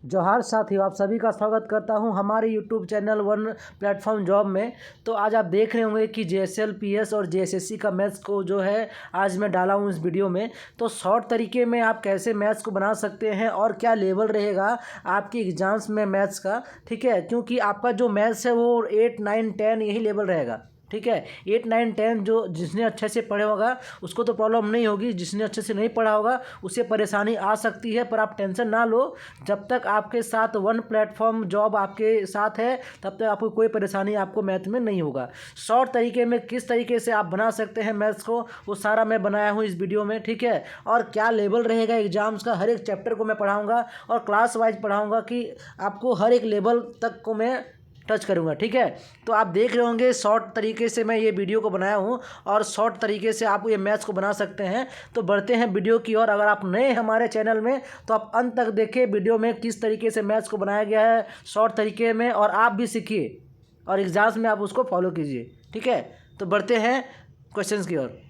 जोहार साथियों, आप सभी का स्वागत करता हूं हमारे YouTube channel one platform job में। तो आज आप देख रहे होंगे कि जेएसएल पीएस और जेएसएससी का मैथ्स को जो है आज मैं डाला हूं इस वीडियो में। तो शॉर्ट तरीके में आप कैसे मैथ्स को बना सकते हैं और क्या लेवल रहेगा आपकी एग्जाम्स में मैथ्स का, ठीक है। क्योंकि आपका जो मैथ्स है वो 8, 9, 10 यही लेवल रहेगा, ठीक है। 8, 9, 10 जो जिसने अच्छे से पढ़े होगा उसको तो प्रॉब्लम नहीं होगी, जिसने अच्छे से नहीं पढ़ा होगा उसे परेशानी आ सकती है। पर आप टेंशन ना लो, जब तक आपके साथ वन प्लेटफॉर्म जॉब आपके साथ है तब तक आपको कोई परेशानी आपको मैथ में नहीं होगा। शॉर्ट तरीके में किस तरीके से आप बना सकते हैं मैथ्स को, वो सारा मैं बनाया हूँ इस वीडियो में, ठीक है। और क्या लेवल रहेगा एग्जाम्स का, हर एक चैप्टर को मैं पढ़ाऊँगा और क्लास वाइज पढ़ाऊँगा कि आपको हर एक लेवल तक को मैं टच करूँगा, ठीक है। तो आप देख रहे होंगे शॉर्ट तरीके से मैं ये वीडियो को बनाया हूँ और शॉर्ट तरीके से आप ये मैथ्स को बना सकते हैं। तो बढ़ते हैं वीडियो की ओर। अगर आप नए हैं हमारे चैनल में तो आप अंत तक देखिए वीडियो में किस तरीके से मैथ्स को बनाया गया है शॉर्ट तरीके में, और आप भी सीखिए और एग्जाम्स में आप उसको फॉलो कीजिए, ठीक है। तो बढ़ते हैं क्वेश्चंस की ओर।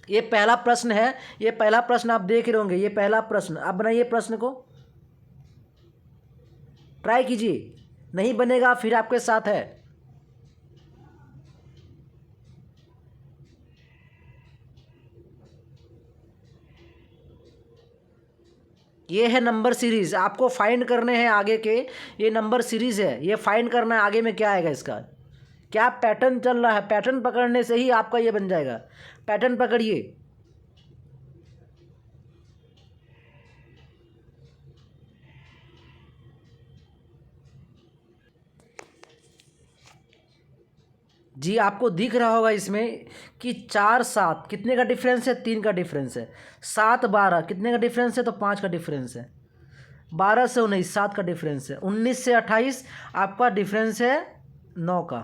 ये पहला प्रश्न है, ये पहला प्रश्न आप देख रहे होंगे, ये पहला प्रश्न आप बनाइए, प्रश्न को ट्राई कीजिए, नहीं बनेगा फिर आपके साथ है। ये है नंबर सीरीज, आपको फाइंड करने हैं आगे के, ये नंबर सीरीज है, ये फाइंड करना है आगे में क्या आएगा इसका, क्या पैटर्न चल रहा है। पैटर्न पकड़ने से ही आपका ये बन जाएगा। पैटर्न पकड़िए। जी आपको दिख रहा होगा इसमें कि 4, 7 कितने का डिफरेंस है, 3 का डिफरेंस है। 7, 12 कितने का डिफरेंस है, तो 5 का डिफरेंस है। 12 से 19 7 का डिफरेंस है। 19 से 28 आपका डिफरेंस है 9 का,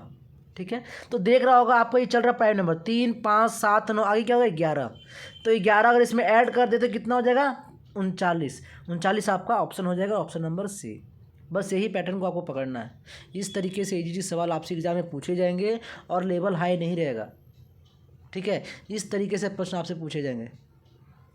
ठीक है। तो देख रहा होगा आपका ये चल रहा प्राइम नंबर 3, 5, 7, 9, आगे क्या होगा 11। तो 11 अगर इसमें ऐड कर दे तो कितना हो जाएगा 39। 39 आपका ऑप्शन हो जाएगा, ऑप्शन नंबर सी। बस यही पैटर्न को आपको पकड़ना है। इस तरीके से इजी सवाल आपसे एग्जाम में पूछे जाएंगे और लेवल हाई नहीं रहेगा, ठीक है। इस तरीके से प्रश्न आपसे पूछे जाएंगे,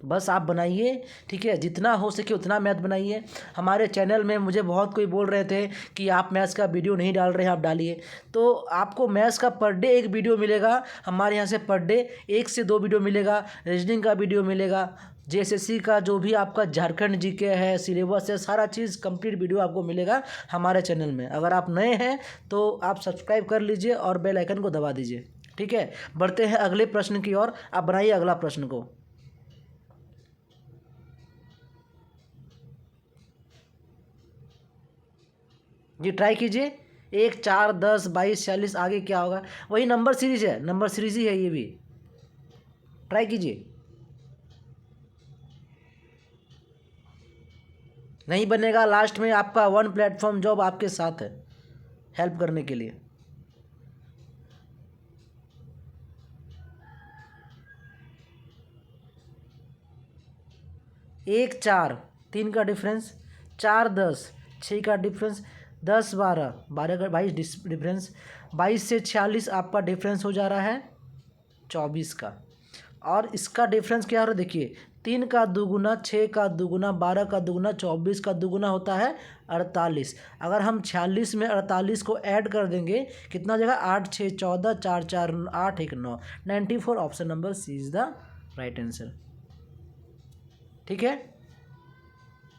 बस आप बनाइए, ठीक है। जितना हो सके उतना मैथ बनाइए। हमारे चैनल में मुझे बहुत कोई बोल रहे थे कि आप मैथ्स का वीडियो नहीं डाल रहे हैं, आप डालिए। तो आपको मैथ्स का पर डे एक वीडियो मिलेगा हमारे यहाँ से, पर डे 1 से 2 वीडियो मिलेगा। रीजनिंग का वीडियो मिलेगा, जेएसएससी का जो भी आपका झारखंड जीके है, सिलेबस है, सारा चीज़ कंप्लीट वीडियो आपको मिलेगा हमारे चैनल में। अगर आप नए हैं तो आप सब्सक्राइब कर लीजिए और बेल आइकन को दबा दीजिए, ठीक है। बढ़ते हैं अगले प्रश्न की ओर। आप बनाइए अगला प्रश्न को। जी ट्राई कीजिए। 1, 4, 10, 22, 40 आगे क्या होगा, वही नंबर सीरीज है, नंबर सीरीज ही है ये भी। ट्राई कीजिए, नहीं बनेगा लास्ट में आपका वन प्लेटफॉर्म जॉब आपके साथ है हेल्प करने के लिए। एक 4 3 का डिफरेंस, 4, 10 6 का डिफरेंस, 10, 12 12 का 22 डिफरेंस, 22 से 46 आपका डिफरेंस हो जा रहा है 24 का। और इसका डिफरेंस क्या हो रहा है देखिए, 3 का दुगुना, 6 का दुगुना, 12 का दुगुना, 24 का दुगुना होता है 48। अगर हम 46 में 48 को ऐड कर देंगे कितना हो जाएगा, 8, 6, 14, 4, 4, 8, 1, 9, 94। Option number C is the right answer, ठीक है।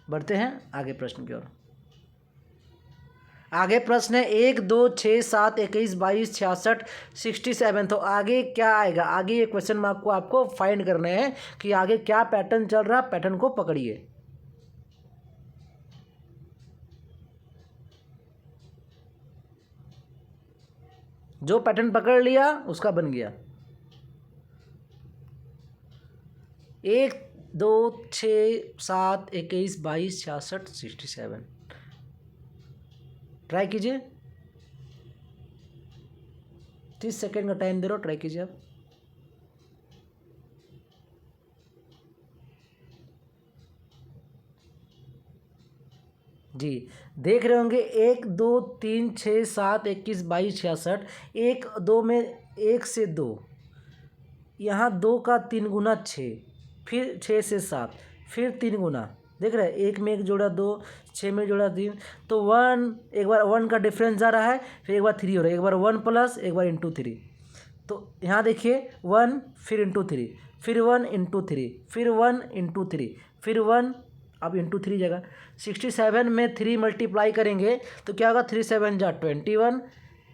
बढ़ते हैं आगे प्रश्न की ओर। आगे प्रश्न है 1, 2, 6, 7, 21, 22, 66, 67। तो आगे क्या आएगा, आगे ये क्वेश्चन मार्क को आपको फाइंड करने हैं कि आगे क्या पैटर्न चल रहा है। पैटर्न को पकड़िए। जो पैटर्न पकड़ लिया उसका बन गया। 1, 2, 6, 7, 21, 22, 66, 67। ट्राई कीजिए, 30 सेकेंड का टाइम दे रहा हूँ, ट्राई कीजिए आप। जी देख रहे होंगे 1, 2, 3, 6, 7, 21, 22, 66। 1, 2 में 1 से 2, यहाँ 2 का 3 गुना 6, फिर 6 से 7, फिर 3 गुना देख रहे हैं, 1 में 1 जोड़ा 2, 6 में जोड़ा 3, तो 1 एक बार 1 का डिफरेंस जा रहा है, फिर एक बार 3 हो रहा है, एक बार 1 प्लस एक बार इंटू 3। तो यहाँ देखिए 1 फिर इंटू 3, फिर 1 इंटू 3, फिर 1 इंटू 3, फिर 1, अब इंटू 3 जगह 67 में 3 मल्टीप्लाई करेंगे तो क्या होगा, 3 7 जा 21,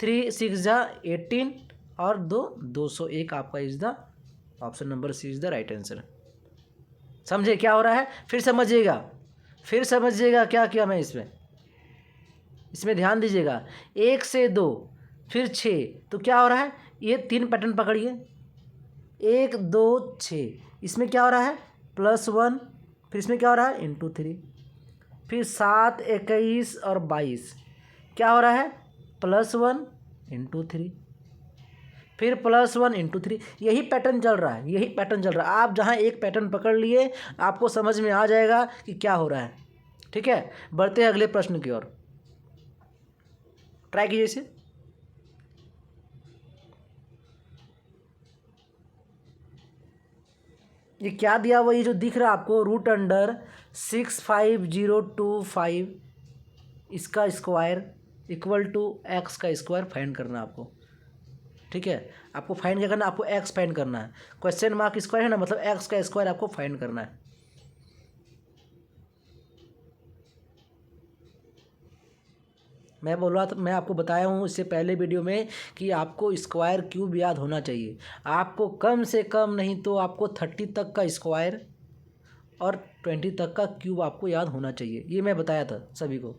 3 6 जा 18 और 2 201 आपका is the option number C is the right answer. समझे क्या हो रहा है? फिर समझिएगा क्या किया मैं इसमें ध्यान दीजिएगा। 1 से 2 फिर 6, तो क्या हो रहा है, ये 3 पैटर्न पकड़िए, 1 2 6, इसमें क्या हो रहा है +1, फिर इसमें क्या हो रहा है इंटू 3, फिर 7 21 और 22 क्या हो रहा है +1 इंटू 3, फिर +1 इंटू 3। यही पैटर्न चल रहा है, आप जहाँ एक पैटर्न पकड़ लिए आपको समझ में आ जाएगा कि क्या हो रहा है। ठीक है, बढ़ते हैं अगले प्रश्न की ओर, ट्राई कीजिए इसे। ये क्या दिया हुआ, ये जो दिख रहा है आपको √65 इसका स्क्वायर इक्वल टू x का स्क्वायर फाइंड करना है आपको। ठीक है, आपको फाइंड क्या करना है, आपको x फाइंड करना है, क्वेश्चन मार्क स्क्वायर है ना, मतलब x का स्क्वायर आपको फाइंड करना है। मैं बोल रहा था, मैं आपको बताया हूँ इससे पहले वीडियो में कि आपको स्क्वायर क्यूब याद होना चाहिए। आपको कम से कम नहीं तो आपको 30 तक का स्क्वायर और 20 तक का क्यूब आपको याद होना चाहिए, ये मैं बताया था सभी को।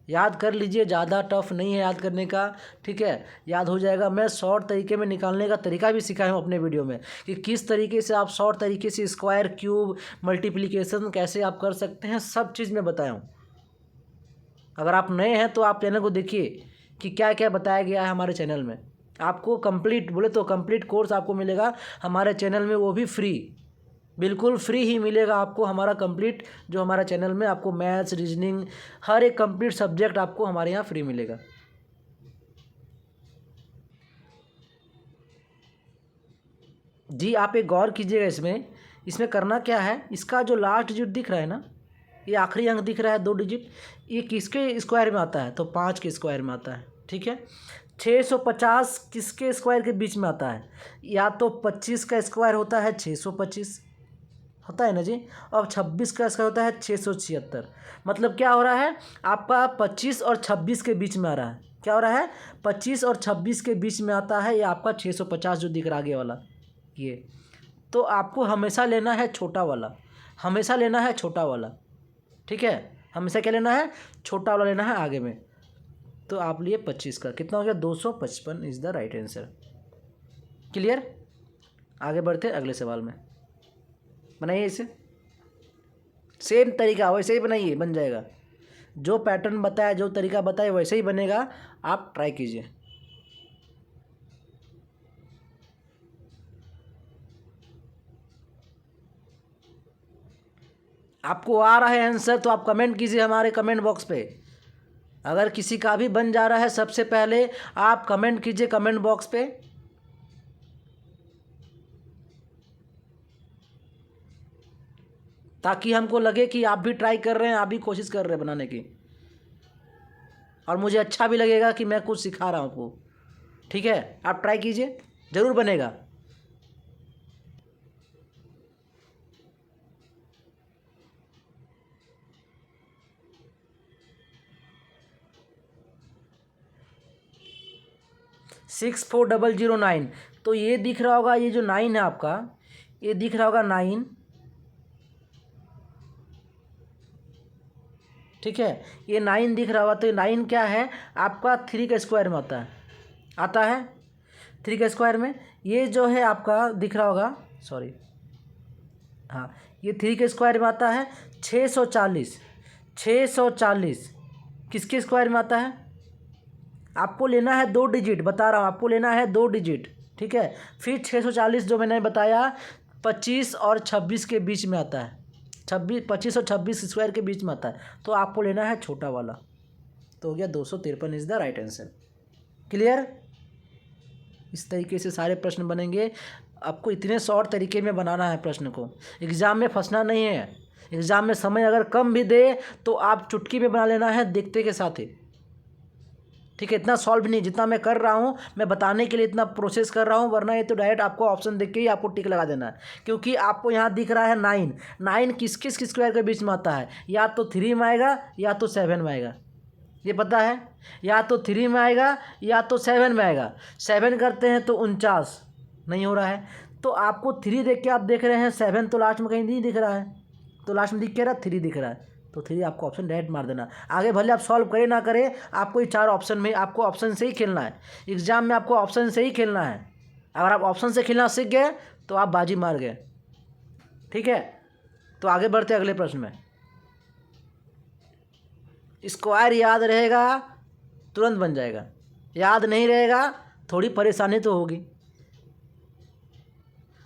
याद कर लीजिए, ज़्यादा टफ नहीं है याद करने का। ठीक है, याद हो जाएगा। मैं शॉर्ट तरीके में निकालने का तरीका भी सिखाया हूँ अपने वीडियो में कि किस तरीके से आप शॉर्ट तरीके से स्क्वायर क्यूब मल्टीप्लिकेशन कैसे आप कर सकते हैं, सब चीज़ मैं बताया हूँ। अगर आप नए हैं तो आप चैनल को देखिए कि क्या क्या बताया गया है हमारे चैनल में। आपको कंप्लीट बोले तो कंप्लीट कोर्स आपको मिलेगा हमारे चैनल में, वो भी फ्री, बिल्कुल फ्री ही मिलेगा आपको हमारा कंप्लीट, जो हमारा चैनल में आपको मैथ्स रीजनिंग हर एक कंप्लीट सब्जेक्ट आपको हमारे यहाँ फ्री मिलेगा। जी आप एक गौर कीजिएगा, इसमें करना क्या है, इसका जो लास्ट डिजिट दिख रहा है ना, ये आखिरी अंक दिख रहा है 2 डिजिट, ये किसके स्क्वायर में आता है, तो 5 के स्क्वायर में आता है। ठीक है, 650 किसके स्क्वायर के बीच में आता है, या तो 25 का स्क्वायर होता है 625 होता है ना जी, और 26 का स्क्वायर होता है 676। मतलब क्या हो रहा है, आपका 25 और 26 के बीच में आ रहा है। क्या हो रहा है, 25 और 26 के बीच में आता है, ये आपका 650 जो दिख रहा आगे वाला ये। तो आपको हमेशा लेना है छोटा वाला, हमेशा लेना है छोटा वाला। ठीक है, हमेशा क्या लेना है, छोटा वाला लेना है आगे में। तो आप लिए 25 का, कितना हो गया 255 is the right answer. Clear, आगे बढ़ते अगले सवाल में। बनाइए इसे, सेम तरीका वैसे ही बनाइए, बन जाएगा। जो पैटर्न बताया, जो तरीका बताया वैसे ही बनेगा, आप ट्राई कीजिए। आपको आ रहा है आंसर तो आप कमेंट कीजिए हमारे कमेंट बॉक्स पे। अगर किसी का भी बन जा रहा है, सबसे पहले आप कमेंट कीजिए कमेंट बॉक्स पे। ताकि हमको लगे कि आप भी ट्राई कर रहे हैं, आप भी कोशिश कर रहे हैं बनाने की, और मुझे अच्छा भी लगेगा कि मैं कुछ सिखा रहा हूँ आपको। ठीक है, आप ट्राई कीजिए, ज़रूर बनेगा। $64,009, तो ये दिख रहा होगा, ये जो 9 है आपका, ये दिख रहा होगा 9। ठीक है, ये 9 दिख रहा होगा, तो ये 9 क्या है आपका 3 के स्क्वायर में आता है 3 के स्क्वायर में। ये जो है आपका दिख रहा होगा, सॉरी हाँ, ये 3 के स्क्वायर में आता है 640। किसके स्क्वायर में आता है, आपको लेना है 2 डिजिट, बता रहा हूँ आपको लेना है 2 डिजिट। ठीक है, फिर 640 जो मैंने बताया 25 और 26 के बीच में आता है, 25 और 26 स्क्वायर के बीच में आता है, तो आपको लेना है छोटा वाला। तो हो गया 253 is the right answer. Clear, इस तरीके से सारे प्रश्न बनेंगे। आपको इतने शॉर्ट तरीके में बनाना है प्रश्न को, एग्ज़ाम में फंसना नहीं है। एग्ज़ाम में समय अगर कम भी दे तो आप चुटकी में बना लेना है देखते के साथ ही। ठीक है, इतना सॉल्व नहीं, जितना मैं कर रहा हूँ मैं बताने के लिए इतना प्रोसेस कर रहा हूँ, वरना ये तो डायरेक्ट आपको ऑप्शन देख के ही आपको टिक लगा देना है। क्योंकि आपको यहाँ दिख रहा है 9, 9 किस किस स्क्वायर के बीच में आता है, या तो 3 में आएगा या तो 7 में आएगा, ये पता है, या तो 3 में आएगा या तो 7 में आएगा। 7 करते हैं तो 49 नहीं हो रहा है, तो आपको 3 देख के आप देख रहे हैं, 7 तो लास्ट में कहीं नहीं दिख रहा है, तो लास्ट में दिख के रहा 3 दिख रहा है, तो 3 आपको ऑप्शन डायरेक्ट मार देना। आगे भले आप सॉल्व करें ना करें, आपको ये 4 ऑप्शन में, आपको ऑप्शन से ही खेलना है। एग्जाम में आपको ऑप्शन से ही खेलना है। अगर आप ऑप्शन से खेलना सीख गए तो आप बाजी मार गए। ठीक है, तो आगे बढ़ते अगले प्रश्न में। स्क्वायर याद रहेगा तुरंत बन जाएगा, याद नहीं रहेगा थोड़ी परेशानी तो होगी।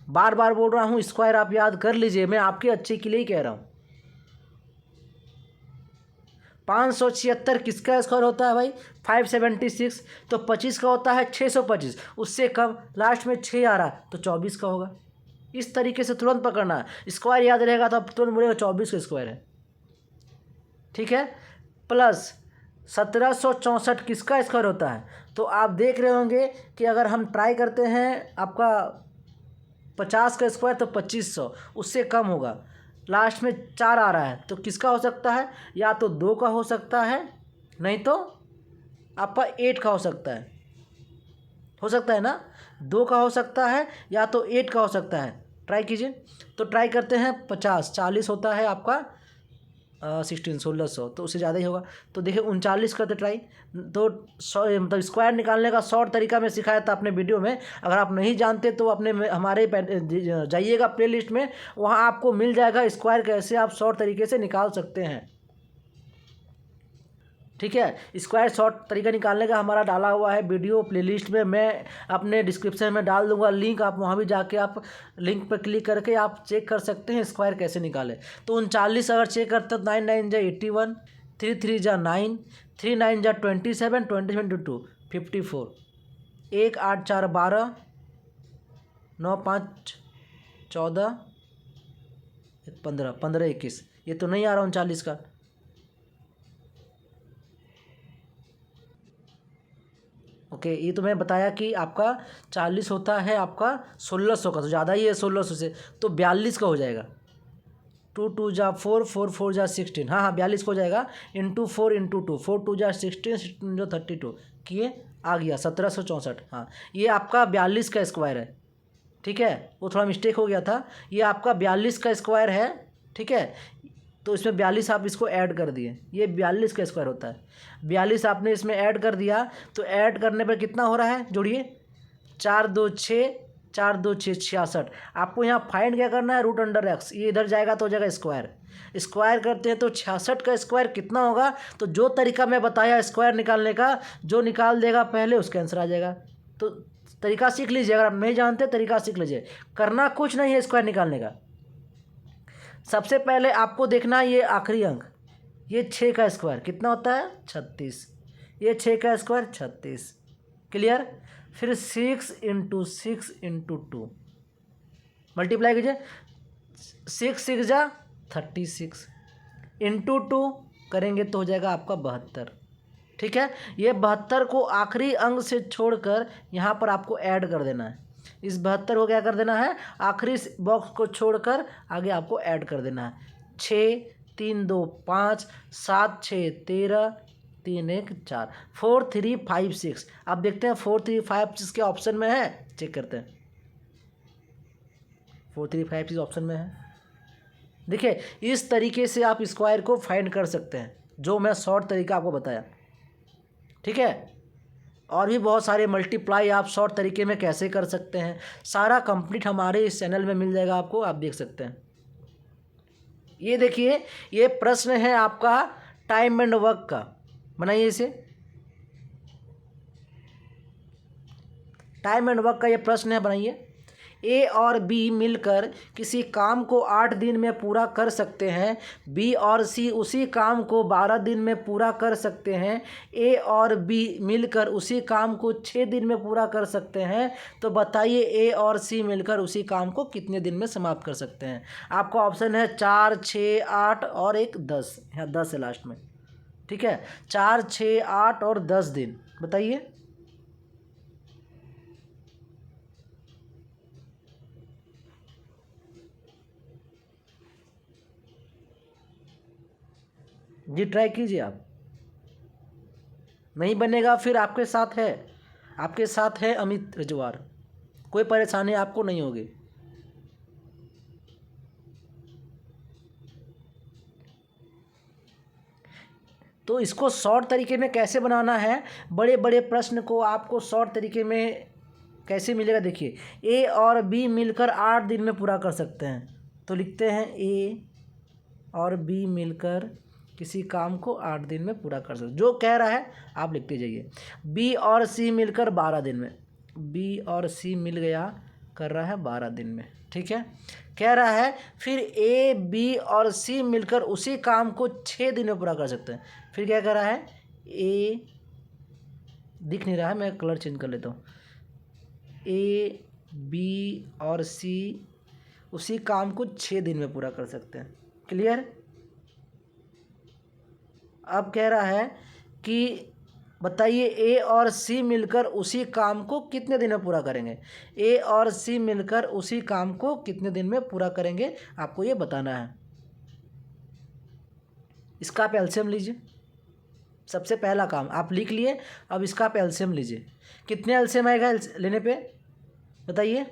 बार बार बोल रहा हूँ स्क्वायर आप याद कर लीजिए, मैं आपके अच्छे के लिए ही कह रहा हूँ। 576 किसका स्क्वायर होता है भाई? 576। तो 25 का होता है 625, उससे कम लास्ट में 6 आ रहा है तो 24 का होगा। इस तरीके से तुरंत पकड़ना है। स्क्वायर याद रहेगा तो आप तुरंत बोलेगा 24 का स्क्वायर है। ठीक है, प्लस 1764 किसका स्क्वायर होता है? तो आप देख रहे होंगे कि अगर हम ट्राई करते हैं आपका 50 का स्क्वायर तो 2500, उससे कम होगा, लास्ट में 4 आ रहा है तो किसका हो सकता है? या तो 2 का हो सकता है, नहीं तो आपका 8 का हो सकता है ना, 2 का हो सकता है या तो 8 का हो सकता है। ट्राई कीजिए, तो ट्राई करते हैं 50, 40 होता है आपका 1600, तो उससे ज़्यादा ही होगा। तो देखिए 39 करते ट्राई, तो मतलब स्क्वायर निकालने का शॉर्ट तरीका मैं सिखाया था अपने वीडियो में। अगर आप नहीं जानते तो अपने हमारे जाइएगा प्लेलिस्ट में, वहाँ आपको मिल जाएगा स्क्वायर कैसे आप शॉर्ट तरीके से निकाल सकते हैं। ठीक है, स्क्वायर शॉर्ट तरीका निकालने का हमारा डाला हुआ है वीडियो प्लेलिस्ट में, मैं अपने डिस्क्रिप्शन में डाल दूंगा लिंक, आप वहाँ भी जाके आप लिंक पर क्लिक करके आप चेक कर सकते हैं स्क्वायर कैसे निकाले। तो 39 अगर चेक करते हो 9 9 जा 81, 3 3 जा 9, 3 9 जा 27, 27 22 54, 1 8 4 12, 9 5 14, 15 15 21, ये तो नहीं आ रहा 39 का। ओके, ये तो मैं बताया कि आपका 40 होता है आपका 1600 का, तो ज़्यादा ही है 1600 से, तो 42 का हो जाएगा। 2 2 जा 4, 4 4 जा 16, हाँ 42 का हो जाएगा। इंटू 4 इंटू 2, 4 2 जा 16, 16 जो 32 किए आ गया 1764। हाँ, ये आपका 42 का स्क्वायर है। ठीक है, वो थोड़ा मिस्टेक हो गया था, ये आपका 42 का स्क्वायर है। ठीक है, तो इसमें 42 आप इसको ऐड कर दिए, ये 42 का स्क्वायर होता है। 42 आपने इसमें ऐड कर दिया, तो ऐड करने पर कितना हो रहा है? जोड़िए, 4 2 6, 4 2 6 66। आपको यहाँ फाइंड क्या करना है? रूट अंडर एक्स, ये इधर जाएगा तो हो जाएगा स्क्वायर। स्क्वायर करते हैं तो 66 का स्क्वायर कितना होगा? तो जो तरीका मैं बताया स्क्वायर निकालने का, जो निकाल देगा पहले उसका आंसर आ जाएगा। तो तरीका सीख लीजिए, अगर आप नहीं जानते तरीका सीख लीजिए। करना कुछ नहीं है स्क्वायर निकालने का। सबसे पहले आपको देखना ये आखिरी अंक, ये 6 का स्क्वायर कितना होता है? 36। ये 6 का स्क्वायर 36, क्लियर। फिर 6 इंटू 6 इंटू 2 मल्टीप्लाई कीजिए, 6 6 जा 36, इंटू 2 करेंगे तो हो जाएगा आपका 72। ठीक है, ये 72 को आखिरी अंक से छोड़कर यहाँ पर आपको ऐड कर देना है। इस 72 को क्या कर देना है? आखिरी बॉक्स को छोड़कर आगे आपको ऐड कर देना है। 6 3 2 5, 7 6 13, 3 1 4, 4 3 5 6। आप देखते हैं 4 3 5 6 के ऑप्शन में है, चेक करते हैं। 4 3 5 6 ऑप्शन में है। देखिए इस तरीके से आप स्क्वायर को फाइंड कर सकते हैं, जो मैं शॉर्ट तरीका आपको बताया। ठीक है, और भी बहुत सारे मल्टीप्लाई आप शॉर्ट तरीके में कैसे कर सकते हैं, सारा कंप्लीट हमारे इस चैनल में मिल जाएगा आपको, आप देख सकते हैं। ये देखिए, ये प्रश्न है आपका टाइम एंड वर्क का, बनाइए इसे। टाइम एंड वर्क का ये प्रश्न है, बनाइए। ए और बी मिलकर किसी काम को 8 दिन में पूरा कर सकते हैं, बी और सी उसी काम को 12 दिन में पूरा कर सकते हैं, ए और बी मिलकर उसी काम को 6 दिन में पूरा कर सकते हैं, तो बताइए ए और सी मिलकर उसी काम को कितने दिन में समाप्त कर सकते हैं। आपका ऑप्शन है 4, 6, 8 और एक 10, यहाँ 10 है लास्ट में। ठीक है, 4, 6, 8 और 10 दिन, बताइए। जी ट्राई कीजिए आप। नहीं बनेगा फिर आपके साथ है अमित रजवार, कोई परेशानी आपको नहीं होगी। तो इसको शॉर्ट तरीके में कैसे बनाना है, बड़े बड़े प्रश्न को आपको शॉर्ट तरीके में कैसे मिलेगा, देखिए। ए और बी मिलकर 8 दिन में पूरा कर सकते हैं, तो लिखते हैं ए और बी मिलकर किसी काम को 8 दिन में पूरा कर सकते, जो कह रहा है आप लिखते जाइए। बी और सी मिलकर 12 दिन में, बी और सी मिल गया, कर रहा है 12 दिन में। ठीक है, कह रहा है फिर ए बी और सी मिलकर उसी काम को 6 दिन में पूरा कर सकते हैं। फिर क्या कह रहा है, ए दिख नहीं रहा है, मैं कलर चेंज कर लेता हूँ। ए बी और सी उसी काम को 6 दिन में पूरा कर सकते हैं। क्लियर। अब कह रहा है कि बताइए ए और सी मिलकर उसी काम को कितने दिन में पूरा करेंगे, ए और सी मिलकर उसी काम को कितने दिन में पूरा करेंगे, आपको ये बताना है। इसका आप एलसीएम लीजिए, सबसे पहला काम आप लिख लिए। अब इसका आप एलसीएम लीजिए, कितने एलसीएम आएगा लेने पे, बताइए।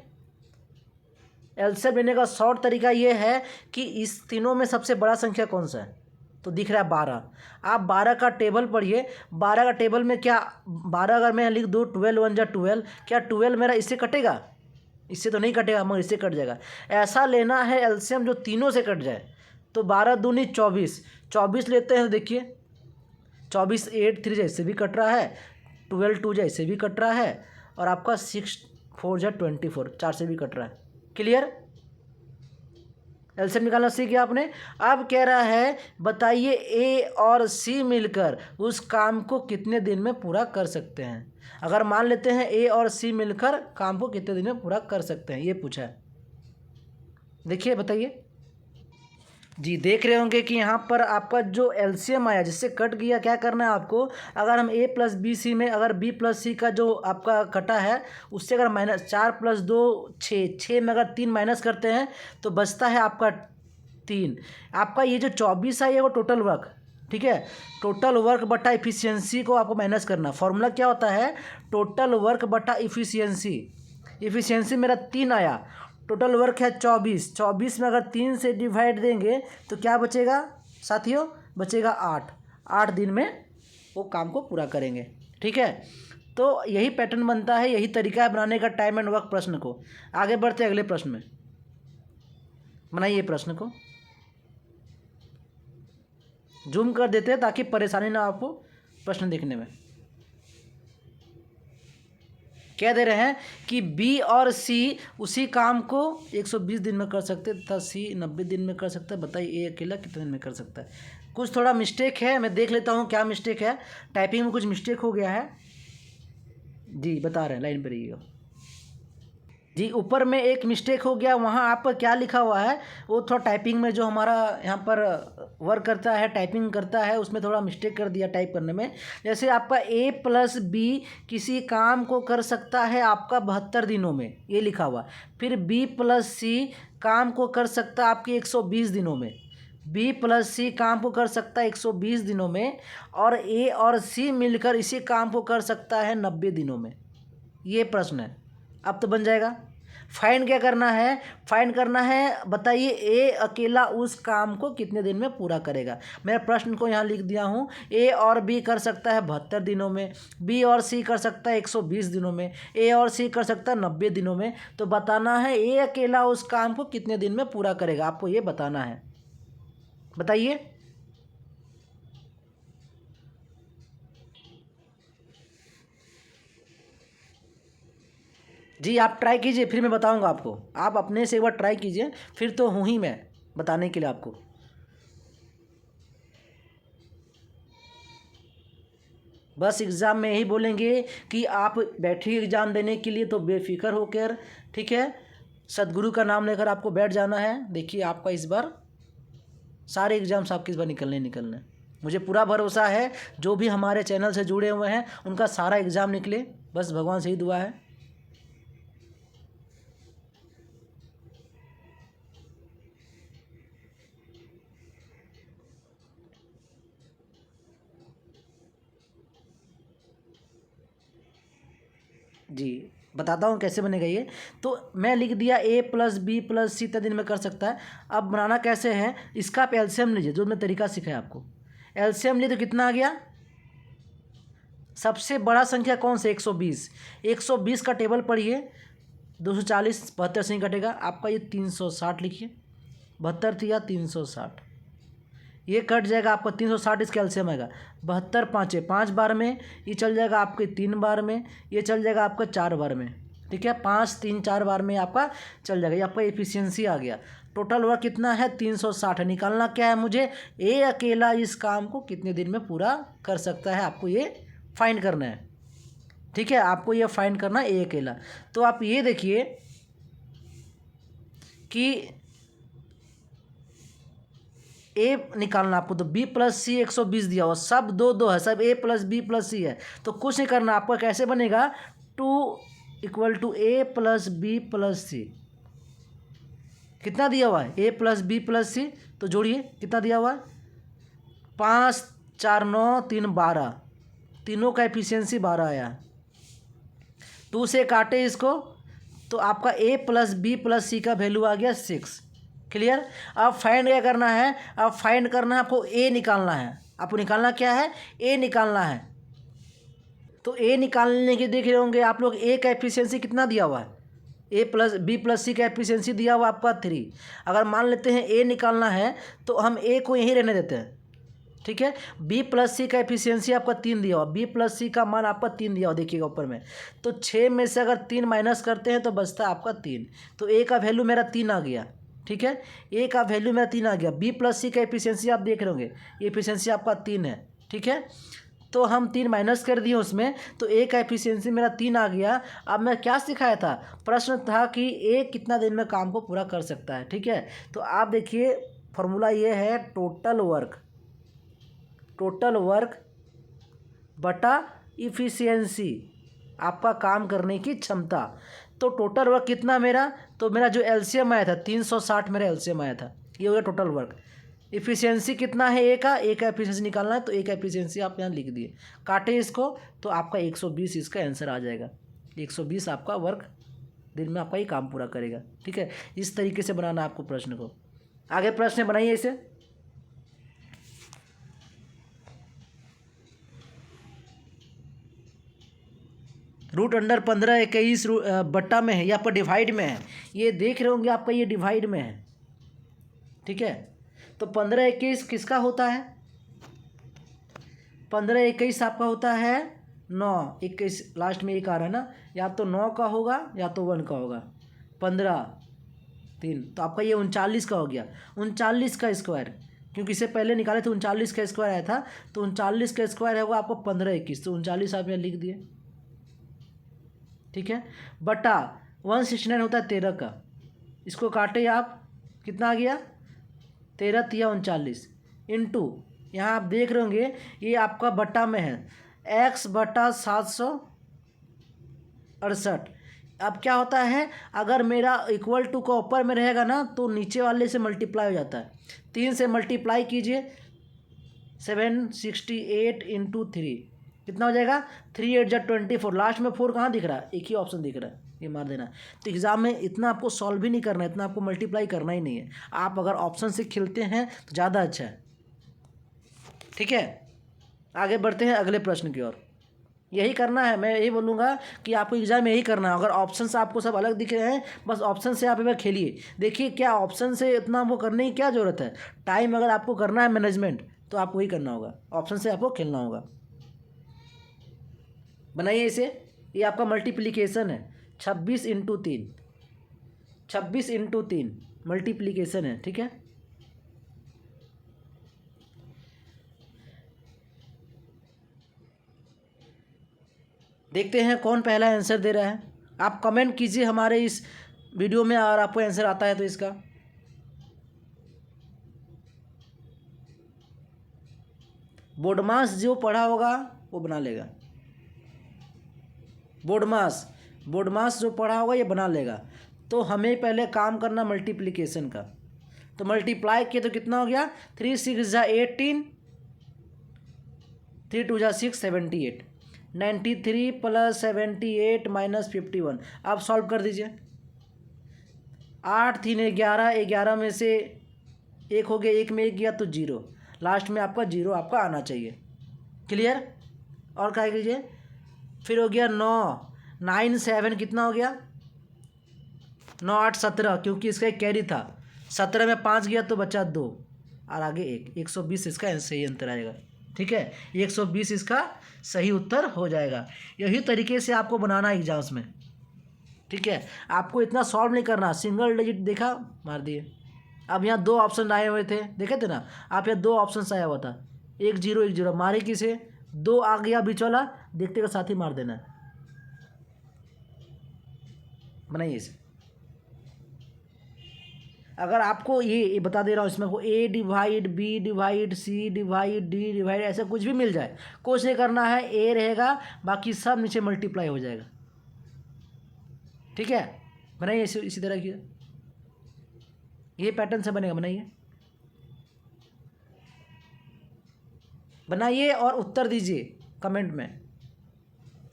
एलसीएम लेने का शॉर्ट तरीका ये है कि इस तीनों में सबसे बड़ा संख्या कौन सा है, तो दिख रहा है 12। आप 12 का टेबल पढ़िए, 12 का टेबल में क्या 12 अगर मैं लिख दूँ 12 1 जा 12, क्या 12 मेरा इससे कटेगा, इससे तो नहीं कटेगा, मगर इससे कट जाएगा। ऐसा लेना है एलसीएम जो तीनों से कट जाए, तो 12 दूनी 24, 24 लेते हैं, तो देखिए 24 8 3 जैसे भी कट रहा है, 12 2 जैसे भी कट रहा है, और आपका 6 4 जा 24 4 से भी कट रहा है। क्लियर, एलसीएम निकालना सीख गया आपने। अब कह रहा है बताइए ए और सी मिलकर उस काम को कितने दिन में पूरा कर सकते हैं। अगर मान लेते हैं ए और सी मिलकर काम को कितने दिन में पूरा कर सकते हैं, ये पूछा है। देखिए बताइए जी, देख रहे होंगे कि यहाँ पर आपका जो एलसीएम आया जिससे कट गया, क्या करना है आपको, अगर हम ए प्लस बी सी में अगर बी प्लस सी का जो आपका कटा है उससे अगर माइनस 4 + 2 6 में अगर 3 माइनस करते हैं तो बचता है आपका 3। आपका ये जो 24 है ये वो टोटल वर्क, ठीक है, टोटल वर्क बटा इफिशियंसी को आपको माइनस करना। फॉर्मूला क्या होता है, टोटल वर्क बटा इफिशियंसी। इफिशियंसी मेरा 3 आया, टोटल वर्क है 24, 24 में अगर 3 से डिवाइड देंगे तो क्या बचेगा साथियों, बचेगा 8। 8 दिन में वो काम को पूरा करेंगे। ठीक है, तो यही पैटर्न बनता है, यही तरीका है बनाने का टाइम एंड वर्क प्रश्न को। आगे बढ़ते अगले प्रश्न में, बनाइए प्रश्न को, जूम कर देते हैं ताकि परेशानी ना आपको प्रश्न देखने में। कह दे रहे हैं कि बी और सी उसी काम को 120 दिन में कर सकते तथा सी 90 दिन में कर सकता है, बताइए ए अकेला कितने दिन में कर सकता है। कुछ थोड़ा मिस्टेक है, मैं देख लेता हूँ क्या मिस्टेक है, टाइपिंग में कुछ मिस्टेक हो गया है जी, बता रहे हैं, लाइन पर रहिएगा जी। ऊपर में एक मिस्टेक हो गया, वहाँ आप क्या लिखा हुआ है वो थोड़ा टाइपिंग में जो हमारा यहाँ पर वर्क करता है, टाइपिंग करता है, उसमें थोड़ा मिस्टेक कर दिया टाइप करने में। जैसे आपका ए प्लस बी किसी काम को कर सकता है आपका 72 दिनों में, ये लिखा हुआ। फिर बी प्लस सी काम को कर सकता है आपके 120 दिनों में, बी प्लस सी काम को कर सकता है 120 दिनों में, और ए और सी मिलकर इसी काम को कर सकता है 90 दिनों में। ये प्रश्न है, अब तो बन जाएगा। फाइंड क्या करना है, फाइंड करना है बताइए ए अकेला उस काम को कितने दिन में पूरा करेगा। मैं प्रश्न को यहाँ लिख दिया हूँ, ए और बी कर सकता है 72 दिनों में, बी और सी कर सकता है 120 दिनों में, ए और सी कर सकता है 90 दिनों में। तो बताना है ए अकेला उस काम को कितने दिन में पूरा करेगा, आपको ये बताना है, बताइए। जी आप ट्राई कीजिए, फिर मैं बताऊंगा आपको। आप अपने से एक बार ट्राई कीजिए, फिर तो हूँ ही मैं बताने के लिए आपको। बस एग्ज़ाम में यही बोलेंगे कि आप बैठिए एग्ज़ाम देने के लिए, तो बेफिक्र होकर, ठीक है, सदगुरु का नाम लेकर आपको बैठ जाना है। देखिए आपका इस बार सारे एग्ज़ाम्स आपके इस बार निकलने मुझे पूरा भरोसा है। जो भी हमारे चैनल से जुड़े हुए हैं उनका सारा एग्ज़ाम निकले, बस भगवान से ही दुआ है। जी बताता हूँ कैसे बनेगा ये। तो मैं लिख दिया a+b+c इतना दिन में कर सकता है। अब बनाना कैसे है, इसका आप एलसीएम लीजिए, जो मैं तरीका सिखाया आपको। एलसीएम लिए तो कितना आ गया, सबसे बड़ा संख्या कौन सा, 120। 120 का टेबल पढ़िए, 240 72 से ही कटेगा आपका, ये 360 लिखिए, 72 थी या 360, ये कट जाएगा आपका 360, इसका एलसीएम आएगा 72 पाँचे 5 बार में, ये चल जाएगा आपके 3 बार में, ये चल जाएगा आपका 4 बार में, ठीक है, 5 3 4 बार में आपका चल जाएगा। ये आपका एफिशिएंसी आ गया। टोटल वर्क कितना है, 360 है। निकालना क्या है मुझे, ए अकेला इस काम को कितने दिन में पूरा कर सकता है, आपको ये फाइंड करना है, ठीक है, आपको ये फाइंड करना है ए अकेला। तो आप ये देखिए कि ए निकालना आपको, तो b+c 120 दिया हुआ, सब दो दो है, सब a+b+c है, तो कुछ नहीं करना आपका। कैसे बनेगा, 2 = a+b+c, कितना दिया हुआ है, a+b+c, तो जोड़िए कितना दिया हुआ है, 5 4 9 3 12, तीनों का एफिशिएंसी 12 आया। 2 से काटे इसको, तो आपका a+b+c का वैल्यू आ गया 6। क्लियर। अब फाइंड क्या करना है, अब फाइंड करना है आपको, ए निकालना है। आपको निकालना क्या है, ए निकालना है। तो ए निकालने के देख रहे होंगे आप लोग, ए का एफिशिएंसी कितना दिया हुआ है, a+b+c का एफिशिएंसी दिया हुआ आपका 3। अगर मान लेते हैं ए निकालना है तो हम ए को यहीं रहने देते हैं, ठीक है। b+c का एफिशिएंसी आपका 3 दिया हुआ, b+c का मान आपका 3 दिया हुआ, देखिएगा ऊपर में। तो 6 में से अगर 3 माइनस करते हैं तो बचता है आपका 3, तो ए का वैल्यू मेरा 3 आ गया, ठीक है। ए का वैल्यू मेरा 3 आ गया। b+c का एफिशिएंसी आप देख रहे होंगे, ये एफिशिएंसी आपका 3 है, ठीक है। तो हम 3 माइनस कर दिए उसमें, तो ए का एफिशिएंसी मेरा 3 आ गया। अब मैं क्या सिखाया था, प्रश्न था कि ए कितना दिन में काम को पूरा कर सकता है, ठीक है। तो आप देखिए फॉर्मूला ये है, टोटल वर्क बटा इफिशियंसी, आपका काम करने की क्षमता। तो टोटल वर्क कितना मेरा, तो मेरा जो एलसीएम आया था 360, मेरा एलसीएम आया था, ये हो गया टोटल वर्क। इफिशियंसी कितना है ए का एफिशिएंसी निकालना है, तो ए का एफिशिएंसी आप यहाँ लिख दिए, काटे इसको, तो आपका 120 इसका आंसर आ जाएगा। 120 आपका वर्क दिन में आपका ये काम पूरा करेगा, ठीक है। इस तरीके से बनाना आपको प्रश्न को। आगे प्रश्न बनाइए इसे। √15 21 बट्टा में है, यहाँ पर डिवाइड में है, ये देख रहे होंगे आपका, ये डिवाइड में है, ठीक है। तो 15 21 किसका होता है, 15 21 आपका होता है 9, 21 लास्ट में एक आ रहा है ना, या तो 9 का होगा या तो 1 का होगा, 15 3, तो आपका ये 39 का हो गया। 39 का स्क्वायर, क्योंकि इससे पहले निकाले थे 39 का स्क्वायर आया था, तो 39 का स्क्वायर होगा आपको 15 21, तो 39 आप यहाँ लिख दिए, ठीक है। बटा 169 होता है 13 का, इसको काटे आप, कितना आ गया, 13 तिया 39, इंटू यहाँ आप देख रहे होंगे ये आपका बट्टा में है, x/768। अब क्या होता है, अगर मेरा इक्वल टू का ऊपर में रहेगा ना, तो नीचे वाले से मल्टीप्लाई हो जाता है। 3 से मल्टीप्लाई कीजिए, 768 × 3 कितना हो जाएगा, 3 8 जा 24, लास्ट में 4 कहाँ दिख रहा है, एक ही ऑप्शन दिख रहा है, ये मार देना। तो एग्ज़ाम में इतना आपको सॉल्व भी नहीं करना है, इतना आपको मल्टीप्लाई करना ही नहीं है। आप अगर ऑप्शन से खिलते हैं तो ज़्यादा अच्छा है, ठीक है। आगे बढ़ते हैं अगले प्रश्न की ओर। यही करना है, मैं यही बोलूँगा कि आपको एग्ज़ाम में यही करना है। अगर ऑप्शन से आपको सब अलग दिख रहे हैं, बस ऑप्शन से आप एक बार खेलिए, देखिए क्या ऑप्शन से इतना आपको करने की क्या ज़रूरत है। टाइम अगर आपको करना है मैनेजमेंट, तो आपको वही करना होगा, ऑप्शन से आपको खेलना होगा। बनाइए इसे, ये आपका मल्टीप्लिकेशन है, 26 × 3, 26 × 3 मल्टीप्लीकेशन है, ठीक है। देखते हैं कौन पहला आंसर दे रहा है। आप कमेंट कीजिए हमारे इस वीडियो में, और आपको आंसर आता है तो इसका। बोडमास जो पढ़ा होगा वो बना लेगा। बोडमास जो पढ़ा होगा ये बना लेगा। तो हमें पहले काम करना मल्टीप्लिकेशन का। तो मल्टीप्लाई किए तो कितना हो गया, 3 6 × 18, 3 2 × 6 78, 93 + 78 - 51। आप सॉल्व कर दीजिए। 8 3 11, 11 में से एक हो गया, एक में एक गया तो 0, लास्ट में आपका 0 आपका आना चाहिए। क्लियर। और क्या कीजिए, फिर हो गया 9 9 7 कितना हो गया, 9 8 17, क्योंकि इसका एक कैरी था। 17 में 5 गया तो बचा 2, और आगे 1, 120 इसका सही आंसर आएगा। ठीक है, 120 इसका सही उत्तर हो जाएगा। यही तरीके से आपको बनाना एग्जाम्स में। ठीक है, आपको इतना सॉल्व नहीं करना। सिंगल डिजिट देखा, मार दिए। अब यहाँ 2 ऑप्शन आए हुए थे, देखे थे ना आप, यहाँ 2 ऑप्शन आया हुआ था, 1 0 1 0, मारे किसे, 2 आ गया बीच वाला, देखते के साथ ही मार देना है। बनाइए इसे। अगर आपको ये बता दे रहा हूँ, इसमें को A divide B divide C divide D divide ऐसा कुछ भी मिल जाए, कुछ नहीं करना है, A रहेगा, बाकी सब नीचे मल्टीप्लाई हो जाएगा। ठीक है, बनाइए इसी तरह की, ये पैटर्न से बनेगा। बनाइए और उत्तर दीजिए कमेंट में,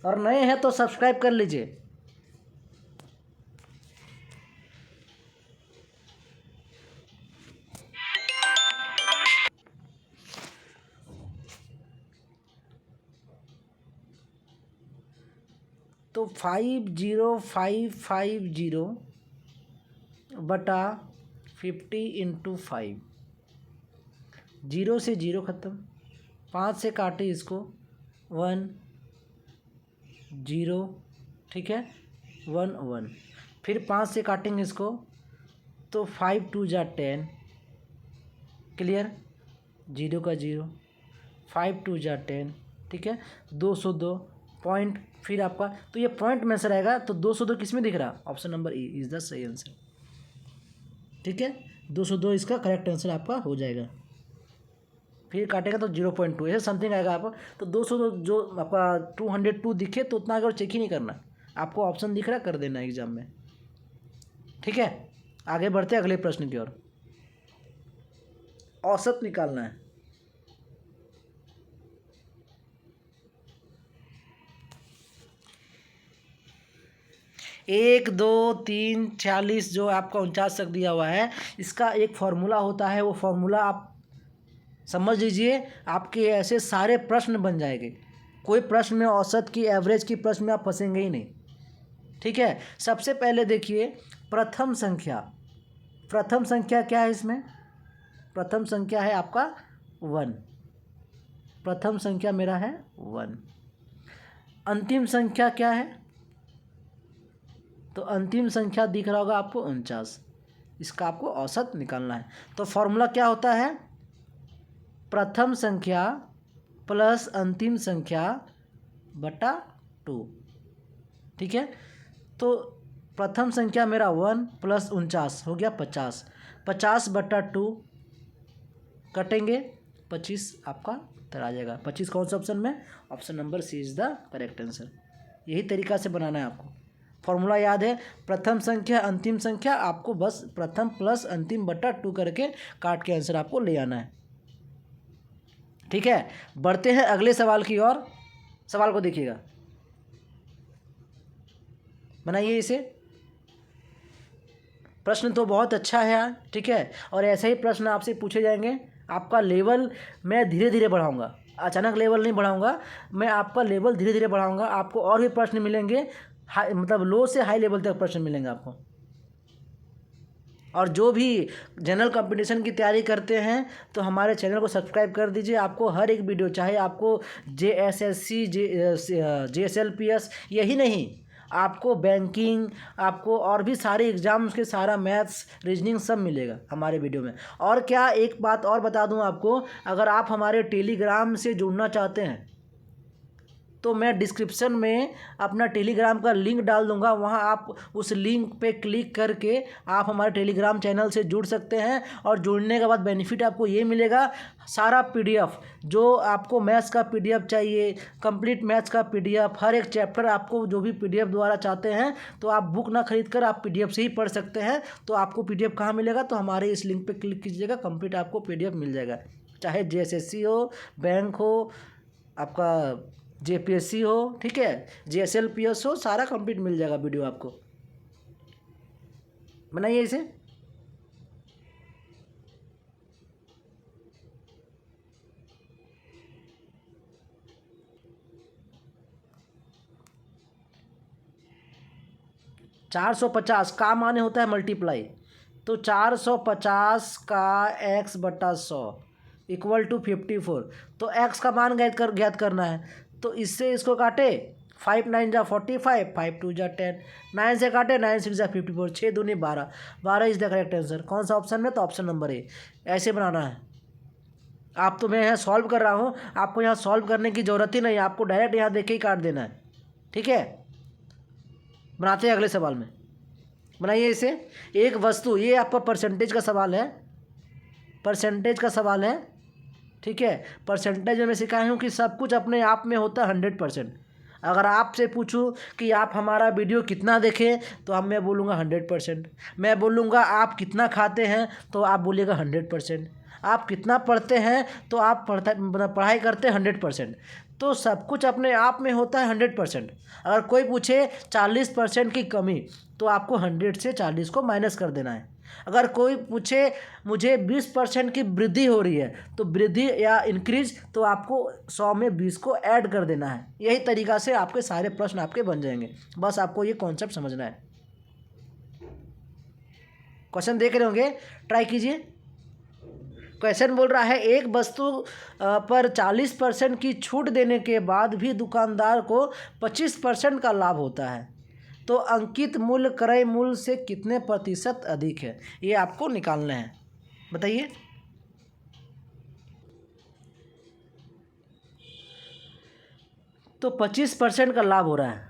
और नए हैं तो सब्सक्राइब कर लीजिए। तो 50550 बटा 50 × 5, 0 से 0 ख़त्म, 5 से काटे इसको, 1 0, ठीक है, 1 1, फिर 5 से काटेंगे इसको तो 5 2 × 10, क्लियर, 0 का 0, 5 2 × 10, ठीक है, 202 पॉइंट। फिर आपका तो ये पॉइंट में से रहेगा, तो 202 किस में दिख रहा, option number E is the सही आंसर। ठीक है, 202 इसका करेक्ट आंसर आपका हो जाएगा। फिर काटेगा तो 0.2 ऐसे समथिंग आएगा आपका। तो 202 जो आपका 202 दिखे तो उतना अगर चेक ही नहीं करना, आपको ऑप्शन दिख रहा कर देना एग्जाम में। ठीक है, आगे बढ़ते हैं अगले प्रश्न की ओर। औसत निकालना है। एक 2 3 46 जो आपका 49 तक दिया हुआ है, इसका एक फार्मूला होता है। वो फार्मूला आप समझ लीजिए, आपके ऐसे सारे प्रश्न बन जाएंगे। कोई प्रश्न में औसत की, एवरेज की प्रश्न में आप फंसेंगे ही नहीं। ठीक है, सबसे पहले देखिए प्रथम संख्या। प्रथम संख्या क्या है इसमें, प्रथम संख्या है आपका 1। प्रथम संख्या मेरा है 1। अंतिम संख्या क्या है, तो अंतिम संख्या दिख रहा होगा आपको 49। इसका आपको औसत निकालना है। तो फॉर्मूला क्या होता है, प्रथम संख्या प्लस अंतिम संख्या बटा 2। ठीक है, तो प्रथम संख्या मेरा 1 + 49 हो गया 50। 50 बटा 2 कटेंगे, 25 आपका उत्तर आ जाएगा। 25 कौन सा ऑप्शन में, option number C is the correct answer. यही तरीका से बनाना है आपको। फॉर्मूला याद है, प्रथम संख्या अंतिम संख्या, आपको बस प्रथम प्लस अंतिम बटा 2 करके काट के आंसर आपको ले आना है। ठीक है, बढ़ते हैं अगले सवाल की ओर। सवाल को देखिएगा, बनाइए इसे। प्रश्न तो बहुत अच्छा है यार। ठीक है, और ऐसे ही प्रश्न आपसे पूछे जाएंगे। आपका लेवल मैं धीरे धीरे बढ़ाऊंगा, अचानक लेवल नहीं बढ़ाऊंगा, मैं आपका लेवल धीरे धीरे बढ़ाऊंगा। आपको और भी प्रश्न मिलेंगे, हाई मतलब लो से हाई लेवल तक प्रश्न मिलेंगे आपको। और जो भी जनरल कंपटीशन की तैयारी करते हैं तो हमारे चैनल को सब्सक्राइब कर दीजिए। आपको हर एक वीडियो, चाहे आपको JSSC JSLPS यही नहीं, आपको बैंकिंग, आपको और भी सारे एग्जाम्स के सारा मैथ्स, रीजनिंग सब मिलेगा हमारे वीडियो में। और क्या एक बात और बता दूं आपको, अगर आप हमारे टेलीग्राम से जुड़ना चाहते हैं तो मैं डिस्क्रिप्शन में अपना टेलीग्राम का लिंक डाल दूंगा, वहां आप उस लिंक पे क्लिक करके आप हमारे टेलीग्राम चैनल से जुड़ सकते हैं। और जुड़ने के बाद बेनिफिट आपको ये मिलेगा, सारा पीडीएफ जो आपको मैथ्स का पीडीएफ चाहिए, कंप्लीट मैथ्स का पीडीएफ, हर एक चैप्टर आपको जो भी पीडीएफ द्वारा चाहते हैं तो आप बुक ना खरीद कर आप पीडीएफ से ही पढ़ सकते हैं। तो आपको पीडीएफ कहाँ मिलेगा, तो हमारे इस लिंक पर क्लिक कीजिएगा, कंप्लीट आपको पीडीएफ मिल जाएगा। चाहे जेएसएससी हो, बैंक हो, आपका जेपीएससी हो, ठीक है, जेएसएलपीएस हो, सारा कंप्लीट मिल जाएगा वीडियो आपको। बनाइए इसे। चार 450 का माने होता है मल्टीप्लाई, तो 450 का x/100 इक्वल टू 54। तो x का मान ज्ञात करना है, तो इससे इसको काटे, 5 9 जा 45, 5 2 जा 10, 9 से काटे, 9 6 जा 54, 6 दूनी 12, 12 इज द करेक्ट आंसर। कौन सा ऑप्शन में, तो ऑप्शन नंबर ए। ऐसे बनाना है। आप तो मैं यहाँ सॉल्व कर रहा हूँ, आपको यहाँ सॉल्व करने की ज़रूरत ही नहीं, आपको डायरेक्ट यहाँ देख के ही काट देना है, ठीक है। बनाते हैं अगले सवाल में। बनाइए इसे। एक वस्तु, ये आपका परसेंटेज का सवाल है, परसेंटेज का सवाल है, ठीक है। परसेंटेज में सिखाया हूँ कि सब कुछ अपने आप में होता है 100%। अगर आपसे पूछूं कि आप हमारा वीडियो कितना देखें तो मैं बोलूँगा 100%। मैं बोलूँगा आप कितना खाते हैं तो आप बोलिएगा 100%। आप कितना पढ़ते हैं तो आप पढ़ाई करते हैं 100%। तो सब कुछ अपने आप में होता है 100%। अगर कोई पूछे 40% की कमी तो आपको 100 से 40 को माइनस कर देना है। अगर कोई पूछे मुझे 20% की वृद्धि हो रही है तो वृद्धि या इंक्रीज, तो आपको 100 में 20 को ऐड कर देना है। यही तरीका से आपके सारे प्रश्न आपके बन जाएंगे। बस आपको ये कॉन्सेप्ट समझना है। क्वेश्चन देख रहे होंगे, ट्राई कीजिए। क्वेश्चन बोल रहा है एक वस्तु पर 40% की छूट देने के बाद भी दुकानदार को 25% का लाभ होता है, तो अंकित मूल्य क्रय मूल्य से कितने प्रतिशत अधिक है, ये आपको निकालना है। बताइए। तो 25% का लाभ हो रहा है,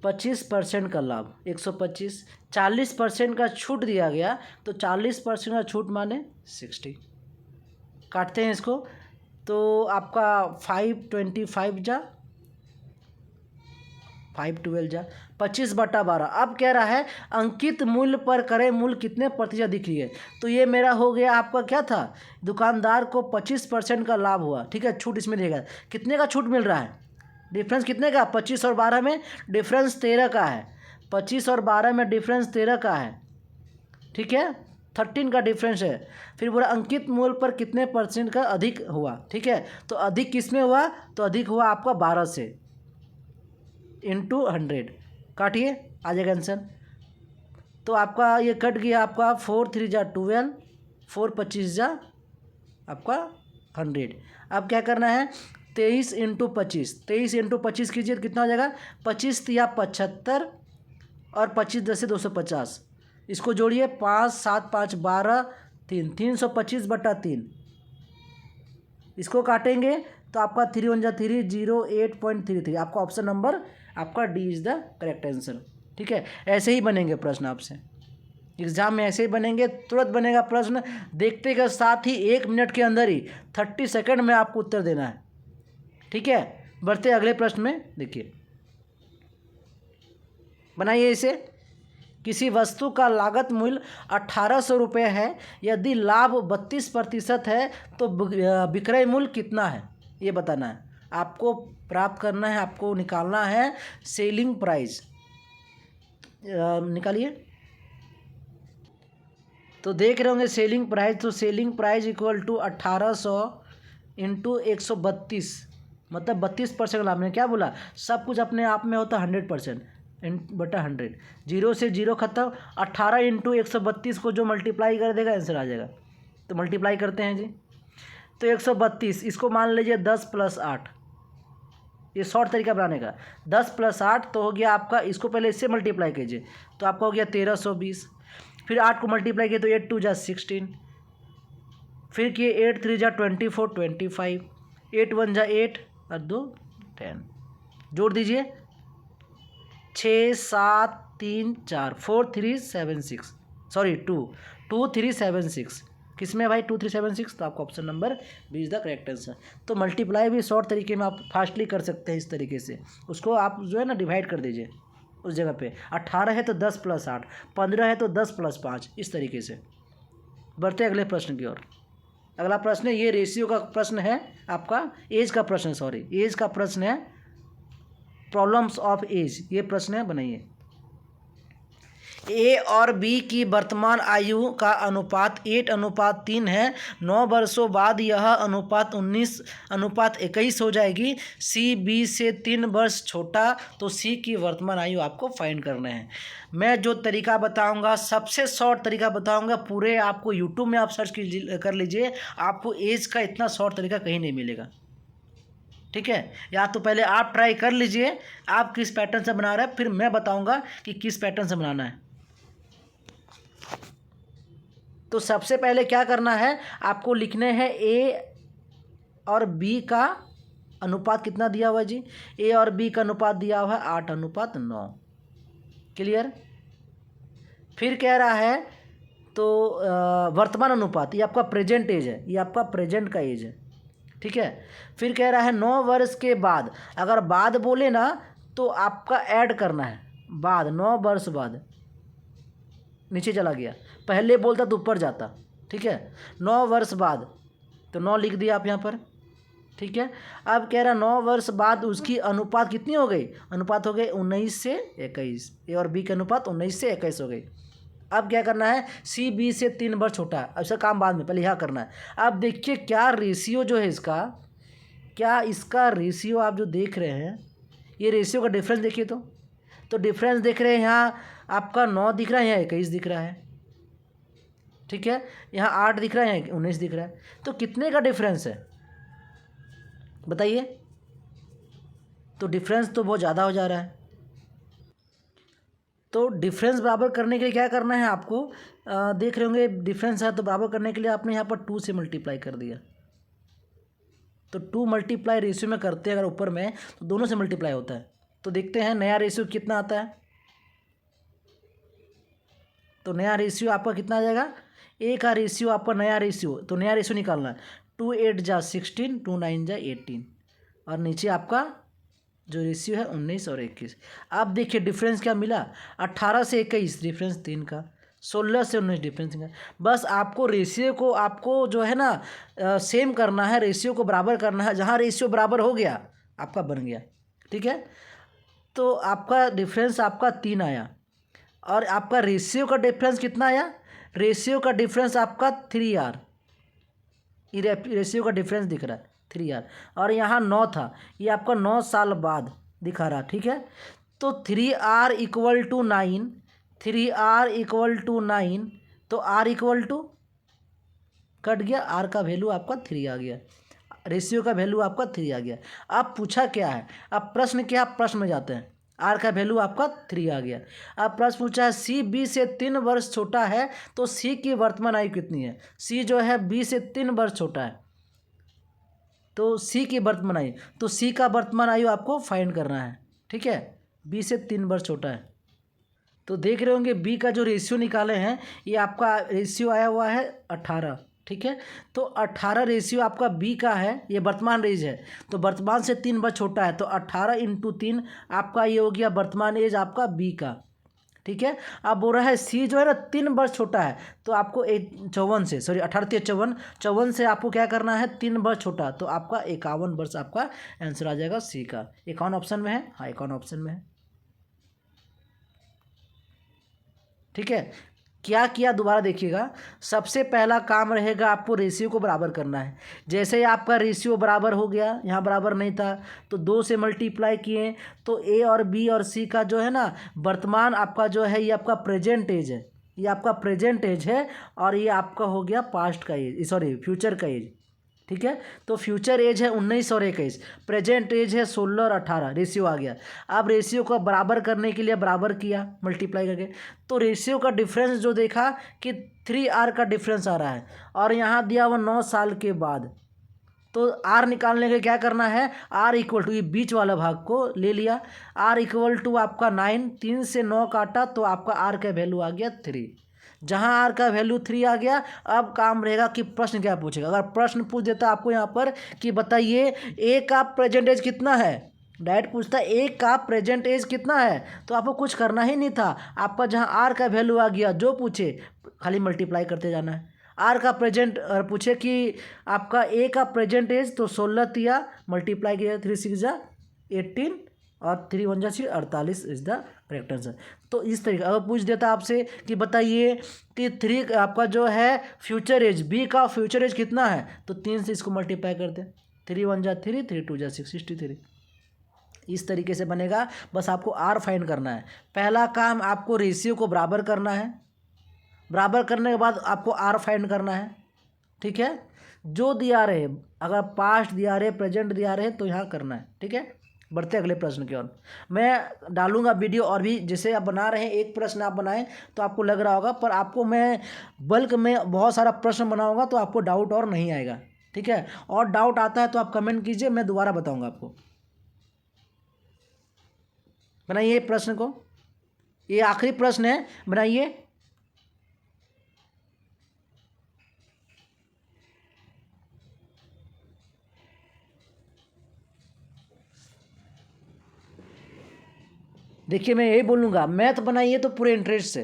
25% का लाभ 125, 40% का छूट दिया गया, तो 40% का छूट माने 60। काटते हैं इसको, तो आपका 525 जा 512 जा 25/12। अब कह रहा है अंकित मूल्य पर क्रय मूल्य कितने प्रतिशत दिख रही है। तो ये मेरा हो गया, आपका क्या था, दुकानदार को 25% का लाभ हुआ, ठीक है। छूट इसमें देगा, कितने का छूट मिल रहा है, डिफरेंस कितने का, 25 और 12 में डिफरेंस 13 का है। 25 और 12 में डिफरेंस 13 का है, ठीक है, 13 का डिफरेंस है। फिर बोला अंकित मूल्य पर कितने % का अधिक हुआ, ठीक है। तो अधिक किस में हुआ, तो अधिक हुआ आपका 12 से इंटू 100। काटिए, आ जाएगा आंसर। तो आपका ये कट गया, आपका 4 3 जा 12, 4 25 जा आपका 100। अब क्या करना है, 23 इंटू 25, 23 इंटू 25 कीजिए तो कितना हो जाएगा, 25 या 75 और 25 10 से 250। इसको जोड़िए, 5 7 5 12 3, 325/3। इसको काटेंगे तो आपका 3 1 जा 3, 08.33। आपका ऑप्शन नंबर आपका D is the correct answer, ठीक है। ऐसे ही बनेंगे प्रश्न आपसे एग्जाम में, ऐसे ही बनेंगे, तुरंत बनेगा प्रश्न। देखते के साथ ही 1 मिनट के अंदर ही 30 सेकंड में आपको उत्तर देना है, ठीक है। बढ़ते अगले प्रश्न में, देखिए। बनाइए इसे। किसी वस्तु का लागत मूल्य 1800 रुपये है, यदि लाभ 32% है तो विक्रय मूल्य कितना है, ये बताना है आपको। प्राप्त करना है, आपको निकालना है सेलिंग प्राइस। निकालिए। तो देख रहे होंगे सेलिंग प्राइस, तो selling price equal to 1800 into 132, मतलब 32% लाभ। मैंने क्या बोला, सब कुछ अपने आप में होता है 100% बटा 100। 0 से 0 खत्म, 18 इंटू 132 को जो मल्टीप्लाई कर देगा आंसर आ जाएगा। तो मल्टीप्लाई करते हैं जी। तो 132, इसको मान लीजिए 10 + 8, ये शॉर्ट तरीका बनाने का। 10 + 8 तो हो गया आपका, इसको पहले इससे मल्टीप्लाई कीजिए तो आपका हो गया 1320। फिर 8 को मल्टीप्लाई किए तो 8 2 जा 16, फिर किए 8 3 जा 24 25, 8 1 जा 8 और 2 10, जोड़ दीजिए 6 7 3 4 4 3 7 6, सॉरी 2 2 3 7 6, किस में भाई 2 3 7 6, तो आपका option number B is the correct answer. तो मल्टीप्लाई भी शॉर्ट तरीके में आप फास्टली कर सकते हैं इस तरीके से, उसको आप जो है ना डिवाइड कर दीजिए उस जगह पे। 18 है तो 10 + 8, 15 है तो 10 + 5, इस तरीके से। बढ़ते अगले प्रश्न की ओर। अगला प्रश्न है, ये रेशियो का प्रश्न है आपका, एज का प्रश्न, सॉरी एज का प्रश्न है, प्रॉब्लम्स ऑफ एज, ये प्रश्न है, बनाइए। ए और बी की वर्तमान आयु का अनुपात 8:3 है। 9 वर्षों बाद यह अनुपात 19:21 हो जाएगी। सी बी से 3 वर्ष छोटा, तो सी की वर्तमान आयु आपको फाइंड करना है। मैं जो तरीका बताऊंगा सबसे शॉर्ट तरीका बताऊंगा, पूरे आपको यूट्यूब में आप सर्च कर लीजिए, आपको एज का इतना शॉर्ट तरीका कहीं नहीं मिलेगा। ठीक है, या तो पहले आप ट्राई कर लीजिए आप किस पैटर्न से बना रहे हैं, फिर मैं बताऊंगा कि किस पैटर्न से बनाना है। तो सबसे पहले क्या करना है, आपको लिखने हैं ए और बी का अनुपात कितना दिया हुआ है जी, ए और बी का अनुपात दिया हुआ है 8:9। क्लियर। फिर कह रहा है तो वर्तमान अनुपात, ये आपका प्रेजेंट एज है, ये आपका प्रेजेंट का एज है। ठीक है। फिर कह रहा है 9 वर्ष के बाद, अगर बाद बोले ना तो आपका ऐड करना है बाद, 9 वर्ष बाद, नीचे चला गया, पहले बोलता तो ऊपर जाता। ठीक है, 9 वर्ष बाद, तो 9 लिख दिया आप यहाँ पर। ठीक है, अब कह रहा 9 वर्ष बाद उसकी अनुपात कितनी हो गई, अनुपात हो गई 19 से 21, ए और बी का अनुपात 19 से 21 हो गई। अब क्या करना है, सी बी से 3 वर्ष छोटा है, ऐसा काम बाद में, पहले यहाँ करना है। अब देखिए क्या रेशियो जो है इसका, क्या इसका रेशियो आप जो देख रहे हैं, ये रेशियो का डिफरेंस देखिए तो डिफरेंस देख रहे हैं, यहाँ आपका 9 दिख रहा है, यहाँ 21 दिख रहा है। ठीक है, यहाँ 8 दिख रहा है, यहाँ 19 दिख रहा है, तो कितने का डिफरेंस है बताइए। तो डिफरेंस तो बहुत ज़्यादा हो जा रहा है। तो डिफरेंस बराबर करने के लिए क्या करना है आपको, देख रहे होंगे डिफरेंस है, तो बराबर करने के लिए आपने यहाँ पर 2 से मल्टीप्लाई कर दिया। तो 2 मल्टीप्लाई रेशियो में करते हैं अगर ऊपर में, तो दोनों से मल्टीप्लाई होता है। तो देखते हैं नया रेशियो कितना आता है। तो नया रेशियो आपका कितना आ जाएगा, ए का रेशियो आपका नया रेशियो, तो नया रेशियो निकालना है। 2 8 जा 16, 2 9 जा 18, और नीचे आपका जो रेशियो है 19 और 21। अब देखिए डिफरेंस क्या मिला, 18 से 21 डिफरेंस 3 का, 16 से 19 डिफरेंस का। बस आपको रेशियो को आपको जो है ना सेम करना है, रेशियो को बराबर करना है। जहाँ रेशियो बराबर हो गया आपका बन गया। ठीक है, तो आपका डिफरेंस आपका 3 आया, और आपका रेशियो का डिफरेंस कितना आया, रेशियो का डिफरेंस आपका 3R, ये रेशियो का डिफरेंस दिख रहा है 3R, और यहाँ 9 था, ये आपका 9 साल बाद दिखा रहा। ठीक है, तो 3R = 9, 3R = 9, तो R = कट गया, R का वैल्यू आपका 3 आ गया, रेशियो का वैल्यू आपका 3 आ गया। अब पूछा क्या है, अब प्रश्न क्या, प्रश्न में जाते हैं। आर का वैल्यू आपका 3 आ गया। अब प्रश्न पूछा है सी बी से 3 वर्ष छोटा है, तो सी की वर्तमान आयु कितनी है। सी जो है बी से 3 वर्ष छोटा है, तो सी की वर्तमान आयु, तो सी का वर्तमान आयु आपको फाइंड करना है। ठीक है, बी से 3 वर्ष छोटा है। तो देख रहे होंगे बी का जो रेशियो निकाले हैं, ये आपका रेशियो आया हुआ है 18। ठीक है, तो 18 रेशियो आपका बी का है, ये वर्तमान एज है, तो वर्तमान से 3 वर्ष छोटा है, तो 18 × 3 आपका ये हो गया वर्तमान एज आपका बी का। ठीक है, अब बोल रहा है सी जो है ना 3 वर्ष छोटा है, तो आपको 54 से, सॉरी 18 × 54 से आपको क्या करना है, 3 वर्ष छोटा, तो आपका 51 वर्ष आपका आंसर आ जाएगा सी का। 51 ऑप्शन में है, हाँ 51 ऑप्शन में है। ठीक है, क्या किया दोबारा देखिएगा। सबसे पहला काम रहेगा आपको रेशियो को बराबर करना है। जैसे ही आपका रेशियो बराबर हो गया, यहाँ बराबर नहीं था तो 2 से मल्टीप्लाई किए, तो ए और बी और सी का जो है ना वर्तमान आपका जो है ये आपका प्रेजेंट एज है, ये आपका प्रेजेंट एज है, और ये आपका हो गया पास्ट का एज, सॉरी फ्यूचर का एज। ठीक है। तो फ्यूचर एज है 19 और 21, प्रेजेंट एज है 16 और 18, रेशियो आ गया। अब रेशियो को बराबर करने के लिए बराबर किया मल्टीप्लाई करके, तो रेशियो का डिफरेंस जो देखा कि 3R का डिफरेंस आ रहा है, और यहाँ दिया हुआ 9 साल के बाद। तो R निकालने के क्या करना है, R इक्वल टू, ये बीच वाला भाग को ले लिया, R इक्वल टू आपका 9, 3 से 9 काटा तो आपका R का वैल्यू आ गया 3। जहाँ R का वैल्यू 3 आ गया, अब काम रहेगा कि प्रश्न क्या पूछेगा। अगर प्रश्न पूछ देता आपको यहाँ पर कि बताइए A का प्रेजेंट एज कितना है, डायरेक्ट पूछता है A का प्रेजेंट एज कितना है, तो आपको कुछ करना ही नहीं था। आपका जहाँ R का वैल्यू आ गया, जो पूछे खाली मल्टीप्लाई करते जाना है। आर का प्रेजेंट पूछे कि आपका ए का प्रेजेंट एज, तो 16 दिया, मल्टीप्लाई किया 3 6 जा 18 और 3 1 जा 48 इज द करेक्ट आंसर। तो इस तरीके अगर पूछ देता आपसे कि बताइए कि 3 आपका जो है फ्यूचर एज, बी का फ्यूचर एज कितना है, तो 3 से इसको मल्टीप्लाई करते, 3 1 जा 3, 3 2 जा 6, 63। इस तरीके से बनेगा। बस आपको आर फाइंड करना है। पहला काम आपको रेशियो को बराबर करना है, बराबर करने के बाद आपको आर फाइंड करना है, ठीक है। जो दिया रहे, अगर पास्ट दिया रहे, प्रेजेंट दिया रहे, तो यहाँ करना है, ठीक है। बढ़ते अगले प्रश्न की ओर। मैं डालूंगा वीडियो और भी, जैसे आप बना रहे हैं एक प्रश्न आप बनाएं तो आपको लग रहा होगा, पर आपको मैं बल्क में बहुत सारा प्रश्न बनाऊंगा तो आपको डाउट और नहीं आएगा, ठीक है। और डाउट आता है तो आप कमेंट कीजिए, मैं दोबारा बताऊंगा आपको। बनाइए प्रश्न को, ये आखिरी प्रश्न है, बनाइए। देखिए मैं यही बोलूँगा, मैथ बनाइए तो पूरे इंटरेस्ट से।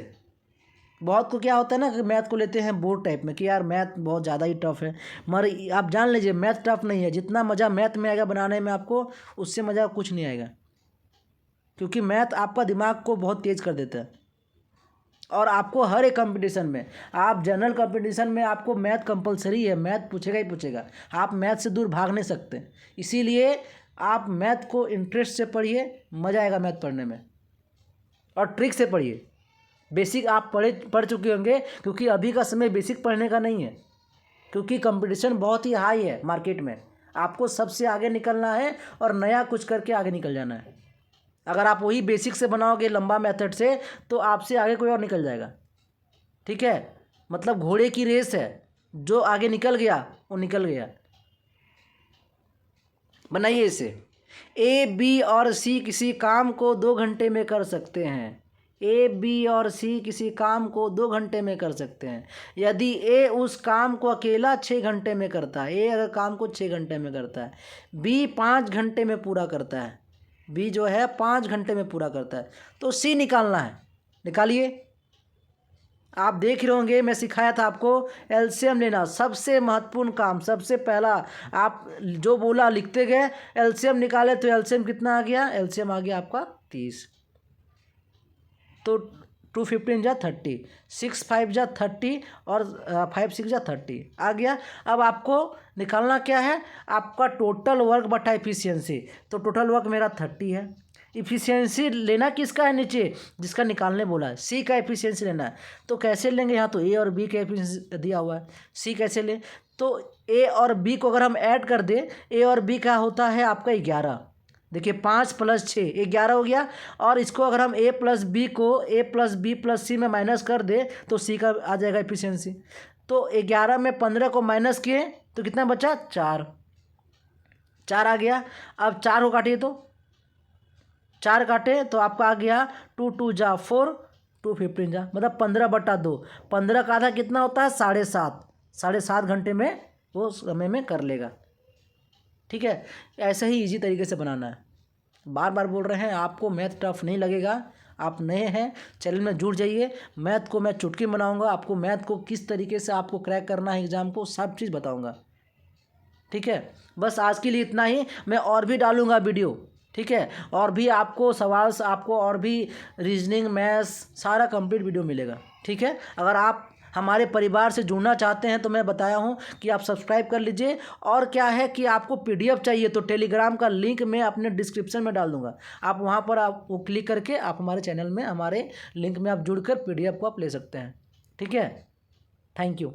बहुत को क्या होता है ना कि मैथ को लेते हैं बोर्ड टाइप में कि यार मैथ बहुत ज़्यादा ही टफ है, मगर आप जान लीजिए मैथ टफ नहीं है। जितना मज़ा मैथ में आएगा बनाने में आपको, उससे मज़ा कुछ नहीं आएगा, क्योंकि मैथ आपका दिमाग को बहुत तेज़ कर देता है। और आपको हर एक कंपटीशन में, आप जनरल कंपटीशन में आपको मैथ कंपलसरी है, मैथ पूछेगा ही पूछेगा, आप मैथ से दूर भाग नहीं सकते। इसीलिए आप मैथ को इंटरेस्ट से पढ़िए, मज़ा आएगा मैथ पढ़ने में। और ट्रिक से पढ़िए, बेसिक आप पढ़ चुके होंगे, क्योंकि अभी का समय बेसिक पढ़ने का नहीं है, क्योंकि कंपटीशन बहुत ही हाई है मार्केट में। आपको सबसे आगे निकलना है और नया कुछ करके आगे निकल जाना है। अगर आप वही बेसिक से बनाओगे लंबा मेथड से, तो आपसे आगे कोई और निकल जाएगा, ठीक है। मतलब घोड़े की रेस है, जो आगे निकल गया वो निकल गया। बनाइए इसे। ए बी और सी किसी काम को 2 घंटे में कर सकते हैं। ए बी और सी किसी काम को 2 घंटे में कर सकते हैं। यदि ए उस काम को अकेला 6 घंटे में करता है, ए अगर काम को 6 घंटे में करता है, बी 5 घंटे में पूरा करता है, बी जो है 5 घंटे में पूरा करता है, तो सी निकालना है। निकालिए। आप देख रहे होंगे, मैं सिखाया था आपको एलसीएम लेना, सबसे महत्वपूर्ण काम। सबसे पहला आप जो बोला लिखते गए, एलसीएम निकाले तो एलसीएम कितना आ गया, एलसीएम आ गया आपका 30। तो 2 15 जा 30, 6 5 जा 30 और 5 6 जा 30 आ गया। अब आपको निकालना क्या है, आपका टोटल वर्क बटा एफिशिएंसी। तो टोटल वर्क मेरा 30 है। इफिशियंसी लेना किसका है, नीचे जिसका निकालने बोला है, सी का एफिशिएंसी लेना है। तो कैसे लेंगे, यहाँ तो ए और बी का एफिशिएंसी दिया हुआ है, सी कैसे लें। तो ए और बी को अगर हम ऐड कर दें, ए और बी का होता है आपका 11। देखिए 5 + 6 11 हो गया। और इसको अगर हम ए प्लस बी को ए प्लस बी प्लस सी में माइनस कर दें, तो सी का आ जाएगा एफिशिएंसी। तो 11 में 15 को माइनस किए तो कितना बचा, 4 आ गया। अब 4 को काटिए तो 4 काटे तो आपका आ गया 2 2 जा 4, 2 15 जा, मतलब 15/2। 15 का आधा कितना होता है, 7.5 घंटे में वो समय में कर लेगा, ठीक है। ऐसे ही इजी तरीके से बनाना है। बार बार बोल रहे हैं, आपको मैथ टफ नहीं लगेगा। आप नए हैं, चैनल में जुड़ जाइए। मैथ को मैं चुटकी बनाऊंगा, आपको मैथ को किस तरीके से आपको क्रैक करना है एग्ज़ाम को, सब चीज़ बताऊंगा, ठीक है। बस आज के लिए इतना ही। मैं और भी डालूंगा वीडियो, ठीक है। और भी आपको सवाल, आपको और भी रीजनिंग मैथ्स सारा कंप्लीट वीडियो मिलेगा, ठीक है। अगर आप हमारे परिवार से जुड़ना चाहते हैं तो मैं बताया हूं कि आप सब्सक्राइब कर लीजिए। और क्या है कि आपको पीडीएफ चाहिए तो टेलीग्राम का लिंक मैं अपने डिस्क्रिप्शन में डाल दूंगा। आप वहां पर आप वो क्लिक करके आप हमारे चैनल में, हमारे लिंक में आप जुड़कर पीडीएफ को आप ले सकते हैं, ठीक है। Thank you.